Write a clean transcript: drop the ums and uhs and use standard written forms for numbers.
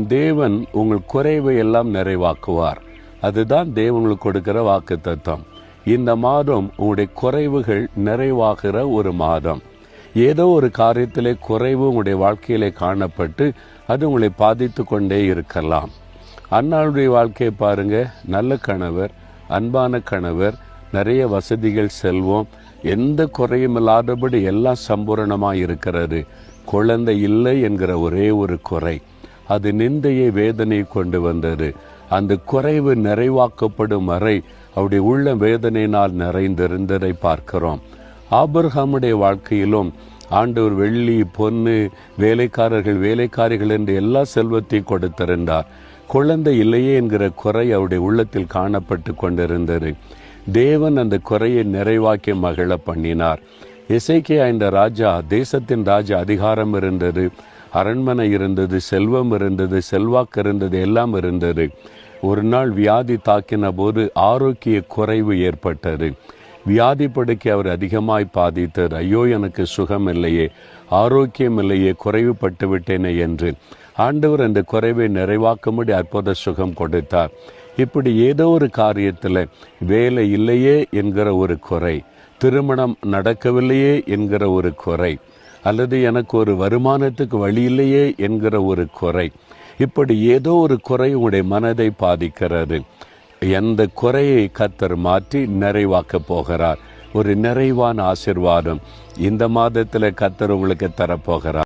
தேவன் உங்கள் குறைவை எல்லாம் நிறைவாக்குவார். அதுதான் தேவனுக்கு கொடுக்கிற வாக்குத்தத்தம். இந்த மாதம் உங்களுடைய குறைவுகள் நிறைவாகிற ஒரு மாதம். ஏதோ ஒரு காரியத்திலே குறைவு உங்களுடைய வாழ்க்கையிலே காணப்பட்டு அது உங்களை பாதித்து கொண்டே இருக்கலாம். அன்னாளுடைய வாழ்க்கையை பாருங்க. நல்ல கணவர், அன்பான கணவர், நிறைய வசதிகள், செல்வம், எந்த குறையும் இல்லாதபடி எல்லாம் சம்பூரணமாக இருக்கிறது. குழந்தை இல்லை என்கிற ஒரே ஒரு குறை, அது நிந்தையை, வேதனை கொண்டு வந்தது. அந்த குறைவு நிறைவாக்கப்படும் வரை அவருடைய உள்ள வேதனையினால் நிறைந்திருந்ததை பார்க்கிறோம். ஆபிரகாமுடைய வாழ்க்கையிலும் ஆண்டவர் வெள்ளி, பொன்னு, வேலைக்காரர்கள், வேலைக்காரிகள் என்று எல்லா செல்வத்தையும் கொடுத்திருந்தார். குழந்தை இல்லையே என்கிற குறை அவருடைய உள்ளத்தில் காணப்பட்டு கொண்டிருந்தது. தேவன் அந்த குறையை நிறைவாக்கி மகிழ பண்ணினார். எசேக்கியா என்ற ராஜா, தேசத்தின் ராஜா, அதிகாரம் இருந்தது, அரண்மனை இருந்தது, செல்வம் இருந்தது, செல்வாக்கு இருந்தது, எல்லாம் இருந்தது. ஒரு நாள் வியாதி தாக்கின போது ஆரோக்கிய குறைவு ஏற்பட்டது. வியாதி படுக்கை அவர் அதிகமாய் பாதித்தார். ஐயோ, எனக்கு சுகம் இல்லையே, ஆரோக்கியம் இல்லையே, குறைவுபட்டு விட்டேனே என்று ஆண்டவர் அந்த குறைவை நிறைவாக்கும்படி அற்புத சுகம் கொடுத்தார். இப்படி ஏதோ ஒரு காரியத்தில் வேலை இல்லையே என்கிற ஒரு குறை, திருமணம் நடக்கவில்லையே என்கிற ஒரு குறை, அல்லது எனக்கு ஒரு வருமானத்துக்கு வழி இல்லையே என்கிற ஒரு குறை, இப்படி ஏதோ ஒரு குறை உங்களுடைய மனதை பாதிக்கிறது. எந்த குறையை கர்த்தர் மாற்றி நிறைவாக்க போகிறார். ஒரு நிறைவான ஆசீர்வாதம் இந்த மாதத்தில் கர்த்தர் உங்களுக்கு தரப்போகிறார்.